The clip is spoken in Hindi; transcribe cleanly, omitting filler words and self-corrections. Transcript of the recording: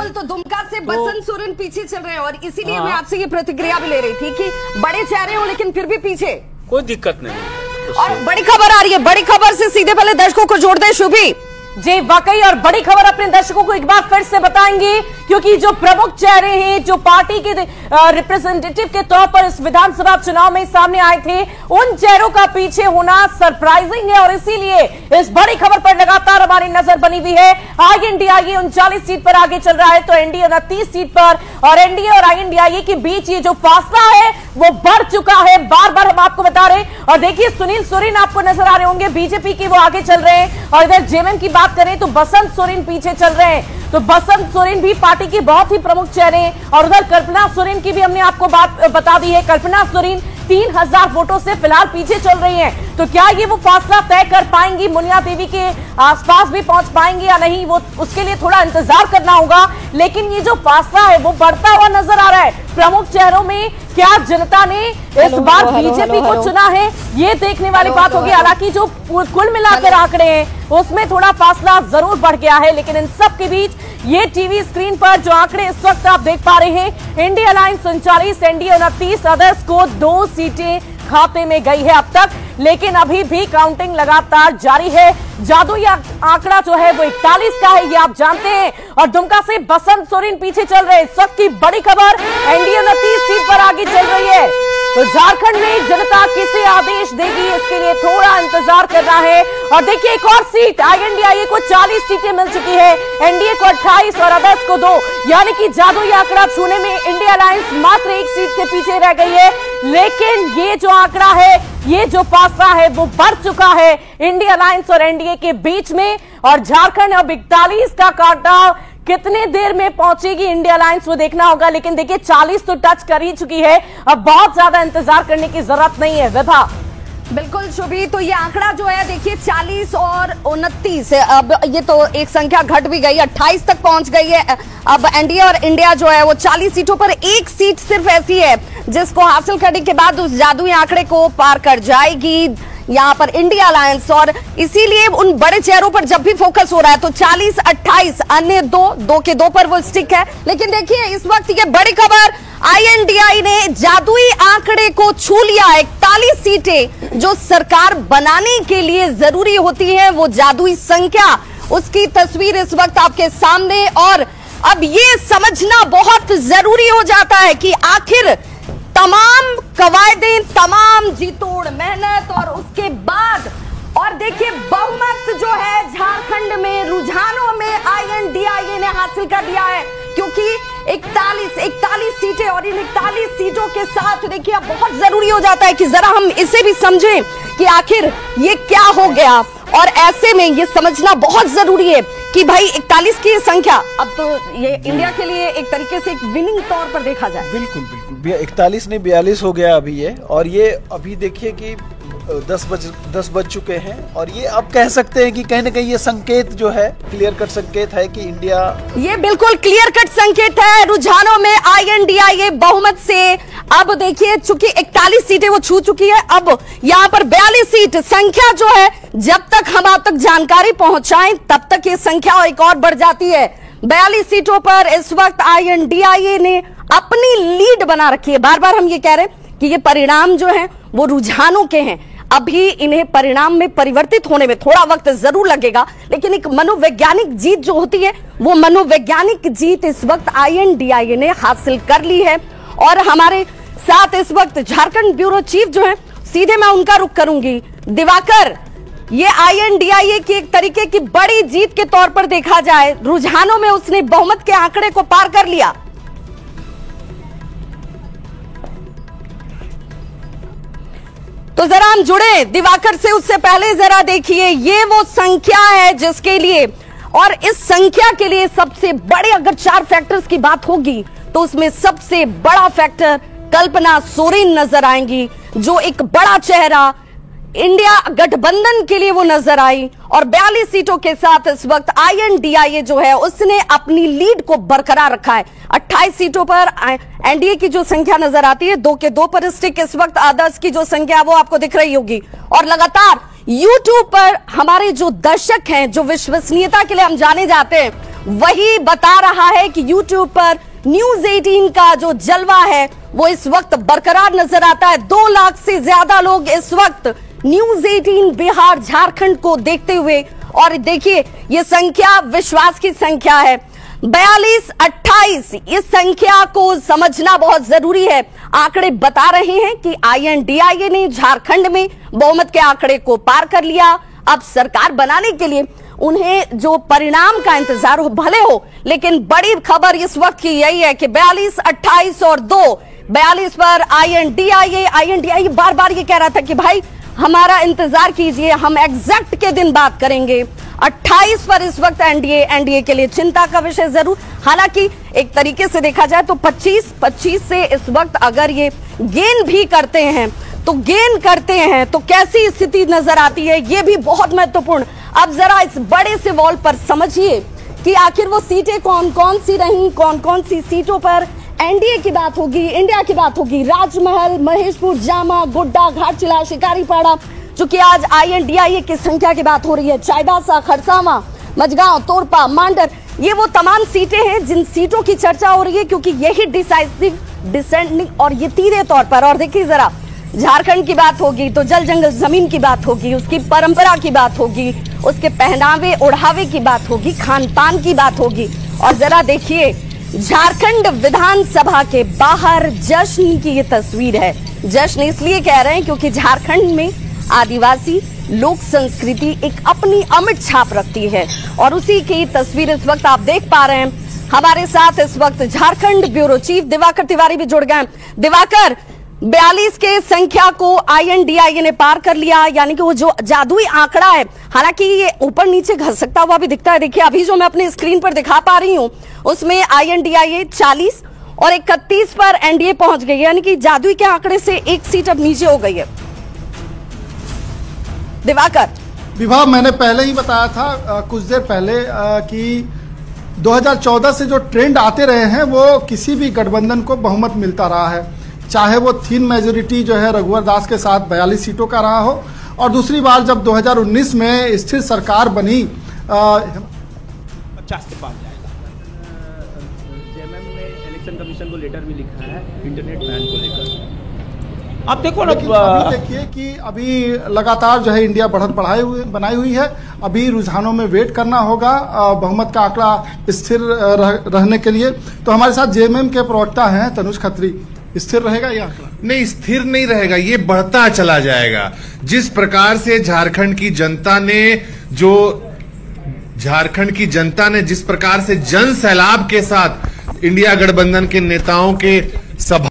बिल्कुल, तो दुमका से बसंत सोरेन पीछे चल रहे हैं और इसीलिए मैं आपसे ये प्रतिक्रिया भी ले रही थी कि बड़े चेहरे हो लेकिन फिर भी पीछे कोई दिक्कत नहीं। और बड़ी खबर आ रही है, बड़ी खबर से सीधे पहले दर्शकों को जोड़ दे शुभी जी। वाकई और बड़ी खबर अपने दर्शकों को एक बार फिर से बताएंगे, क्योंकि जो प्रमुख चेहरे हैं जो पार्टी के रिप्रेजेंटेटिव के तौर पर इस विधानसभा चुनाव में सामने आए थे, उन चेहरों का पीछे होना सरप्राइजिंग है और इसीलिए इस बड़ी खबर पर लगातार हमारी नजर बनी हुई है। आईएनडीआईए 39 सीट पर आगे चल रहा है तो एनडीए 29 सीट पर, और एनडीए और आईएनडीआईए के बीच ये जो फासला है वो बढ़ चुका है, बार बार हम आपको बता रहे हैं। और देखिए सुनील सोरेन आपको नजर आ रहे होंगे, बीजेपी के वो आगे चल रहे हैं, और इधर जेएमएम की बात करें तो बसंत सोरेन पीछे चल रहे हैं। तो बसंत सोरेन भी पार्टी की बहुत ही प्रमुख चेहरे हैं, और उधर कल्पना सोरेन की भी हमने आपको बात बता दी है। कल्पना सोरेन 3000 वोटों से फिलहाल पीछे चल रही हैं। तो क्या ये वो फासला तय कर पाएंगी, मुनिया देवी के आसपास भी पहुंच पाएंगे या नहीं, वो उसके लिए थोड़ा इंतजार करना होगा। लेकिन ये जो फासला है वो बढ़ता हुआ नजर आ रहा है प्रमुख चेहरों में। क्या जनता ने इस बार बीजेपी को चुना है, ये देखने वाली बात होगी। हालांकि जो कुल मिलाकर आंकड़े हैं उसमें थोड़ा फासला जरूर बढ़ गया है, लेकिन इन सब के बीच ये टीवी स्क्रीन पर जो आंकड़े इस वक्त आप देख पा रहे हैं, इंडिया अलायंस 39, एनडीए 29, अदर्स को 2 सीटें खाते में गई है अब तक, लेकिन अभी भी काउंटिंग लगातार जारी है। जादुई आंकड़ा जो है वो 41 का है, ये आप जानते हैं। और दुमका से बसंत सोरेन पीछे चल रहे हैं। इस वक्त की बड़ी खबर, एनडीए 29 सीट पर आगे चल रही है। तो झारखंड में जनता किसे आदेश देगी, इसके लिए थोड़ा इंतजार करना है। और देखिए एक और सीट, आईएनडीआईए को 40 सीटें मिल चुकी है, एनडीए को 28 और अदर्स को 2, यानी कि जादुई आंकड़ा छूने में इंडिया अलायंस मात्र 1 सीट से पीछे रह गई है। लेकिन ये जो आंकड़ा है, ये जो फासला है वो बढ़ चुका है इंडिया अलायंस और एनडीए के बीच में। और झारखंड अब 41 का काटा कितने देर में पहुंचेगी इंडिया अलायंस वो देखना होगा। लेकिन देखिए 40 तो टच कर ही चुकी है, अब बहुत ज्यादा इंतजार करने की जरूरत नहीं है। विभा बिल्कुल शुभी, तो ये आंकड़ा जो है देखिए 40 और 29, अब ये तो एक संख्या घट भी गई, 28 तक पहुंच गई है। अब एनडीए और इंडिया जो है वो 40 सीटों पर 1 सीट सिर्फ ऐसी है जिसको हासिल करने के बाद उस जादुई आंकड़े को पार कर जाएगी यहाँ पर इंडिया अलायंस। और इसीलिए उन बड़े चेहरों पर जब भी फोकस हो रहा है तो 40, 28, अन्य 2 के 2 पर वो स्टिक है। लेकिन देखिए इस वक्त ये बड़ी खबर, आईएनडीआई ने जादुई आंकड़े को छू लिया। 41 सीटें जो सरकार बनाने के लिए जरूरी होती हैं, वो जादुई संख्या, उसकी तस्वीर इस वक्त आपके सामने। और अब ये समझना बहुत जरूरी हो जाता है कि आखिर तमाम कवायदें, तमाम जीतोड़ मेहनत और उसके बाद, और देखिए बहुमत जो है झारखंड में रुझानों में आईएनडीआईए ने हासिल कर लिया है, क्योंकि 41 सीटें, और इन 41 सीटों के साथ देखिए अब बहुत जरूरी हो जाता है कि जरा हम इसे भी समझें कि आखिर ये क्या हो गया। और ऐसे में ये समझना बहुत जरूरी है कि भाई 41 की संख्या अब तो ये इंडिया के लिए एक तरीके से एक विनिंग तौर पर देखा जाए। बिल्कुल बिल्कुल, 41 नहीं 42 हो गया अभी ये। और ये अभी देखिए कि 10 बज चुके हैं, और ये अब कह सकते हैं कि कहीं ना कहीं ये संकेत जो है, क्लियर कट संकेत है कि इंडिया, ये बिल्कुल क्लियर कट संकेत है रुझानों में आईएनडीआईए बहुमत से। अब देखिए चूंकि 41 सीटें वो छू चुकी है, अब यहाँ पर 42 सीट संख्या जो है, जब तक हम आप तक जानकारी पहुंचाएं तब तक ये संख्या एक और बढ़ जाती है। 42 सीटों पर इस वक्त आईएनडीआईए ने अपनी लीड बना रखी है। बार बार हम ये कह रहे हैं कि ये परिणाम जो है वो रुझानों के हैं, अभी इन्हें परिणाम में परिवर्तित होने में थोड़ा वक्त जरूर लगेगा। लेकिन एक मनोवैज्ञानिक जीत जो होती है, वो मनोवैज्ञानिक जीत इस वक्त आईएनडीआईए ने हासिल कर ली है। और हमारे साथ इस वक्त झारखंड ब्यूरो चीफ जो है, सीधे मैं उनका रुख करूंगी। दिवाकर, ये आईएनडीआईए की एक तरीके की बड़ी जीत के तौर पर देखा जाए, रुझानों में उसने बहुमत के आंकड़े को पार कर लिया। तो जरा हम जुड़े दिवाकर से, उससे पहले जरा देखिए ये वो संख्या है जिसके लिए, और इस संख्या के लिए सबसे बड़े अगर 4 फैक्टर्स की बात होगी तो उसमें सबसे बड़ा फैक्टर कल्पना सोरेन नजर आएंगी, जो एक बड़ा चेहरा इंडिया गठबंधन के लिए वो नजर आई। और 42 सीटों के साथ इस वक्त आईएनडीआईए जो है उसने अपनी लीड को बरकरार रखा है। 28 सीटों पर एनडीए की जो संख्या नजर आती है, 2 के 2 पर स्टिक इस वक्त, आदर्श की जो संख्या वो आपको दिख रही होगी। और लगातार यूट्यूब पर हमारे जो दर्शक हैं, जो विश्वसनीयता के लिए हम जाने जाते हैं, वही बता रहा है कि यूट्यूब पर न्यूज 18 का जो जलवा है वो इस वक्त बरकरार नजर आता है। 2 लाख से ज्यादा लोग इस वक्त न्यूज 18 बिहार झारखंड को देखते हुए, और देखिए ये संख्या विश्वास की संख्या है 42-28। इस संख्या को समझना बहुत जरूरी है। आंकड़े बता रहे हैं कि INDIA ने झारखंड में बहुमत के आंकड़े को पार कर लिया। अब सरकार बनाने के लिए उन्हें जो परिणाम का इंतजार हो भले हो, लेकिन बड़ी खबर इस वक्त की यही है कि 42-28 और 2 42 पर INDIA बार बार ये कह रहा था कि भाई हमारा इंतजार कीजिए, हम एग्जैक्ट के दिन बात करेंगे। 28 पर इस वक्त एनडीए के लिए चिंता का विषय जरूर। हालांकि एक तरीके से देखा जाए तो 25 से इस वक्त अगर ये गेन भी करते हैं तो कैसी स्थिति नजर आती है, ये भी बहुत महत्वपूर्ण। अब जरा इस बड़े से वॉल पर समझिए कि आखिर वो सीटें कौन कौन सी रही, कौन कौन सी सीटों पर एनडीए की बात होगी, इंडिया की बात होगी। राजमहल, महेशपुर, जामा, गोड्डा, घाटशिला, शिकारीपाड़ा, चूंकि आज INDIA की संख्या की बात हो रही है, चाईबासा, खरसावा, मझगांव, तोरपा, मांडर, ये वो तमाम सीटें हैं जिन सीटों की चर्चा हो रही है, क्योंकि यही डिसाइसिव, डिसेंडिंग और ये तीसरे तौर पर। और देखिए जरा झारखंड की बात होगी तो जल जंगल जमीन की बात होगी, उसकी परंपरा की बात होगी, उसके पहनावे ओढ़ावे की बात होगी, खान पान की बात होगी। और जरा देखिए झारखंड विधानसभा के बाहर जश्न की ये तस्वीर है। जश्न इसलिए कह रहे हैं क्योंकि झारखंड में आदिवासी लोक संस्कृति एक अपनी अमिट छाप रखती है, और उसी की तस्वीर इस वक्त आप देख पा रहे हैं। हमारे साथ इस वक्त झारखंड ब्यूरो चीफ दिवाकर तिवारी भी जुड़ गए। दिवाकर, 42 के संख्या को INDIA ने पार कर लिया, यानी कि वो जो जादुई आंकड़ा है, हालांकि ये ऊपर नीचे घसकता हुआ भी दिखता है। देखिए अभी जो मैं अपने स्क्रीन पर दिखा पा रही हूं उसमें INDIA 40 और 31 पर एनडीए पहुंच गई, यानी कि जादुई के आंकड़े से एक सीट अब नीचे हो गई है। दिवाकर, विभा, मैंने पहले ही बताया था कुछ देर पहले कि 2014 से जो ट्रेंड आते रहे हैं वो किसी भी गठबंधन को बहुमत मिलता रहा है, चाहे वो थिन मेजोरिटी जो है रघुवर दास के साथ 42 सीटों का रहा हो, और दूसरी बार जब 2019 में स्थिर सरकार बनी 50 के पास जाएगा। जेएमएम ने इलेक्शन कमीशन को लेटर भी लिखा है इंटरनेट बैन को लेकर। अब देखो ना, अभी देखिए कि अभी लगातार जो है इंडिया बढ़त बनाई हुई है। अभी रुझानों में वेट करना होगा बहुमत का आंकड़ा स्थिर रहने के लिए। तो हमारे साथ जेएमएम के प्रवक्ता हैं तनुज खत्री, स्थिर रहेगा ये आंकड़ा? नहीं, स्थिर नहीं रहेगा, ये बढ़ता चला जाएगा। जिस प्रकार से झारखंड की जनता ने जिस प्रकार से जन सैलाब के साथ इंडिया गठबंधन के नेताओं के सभा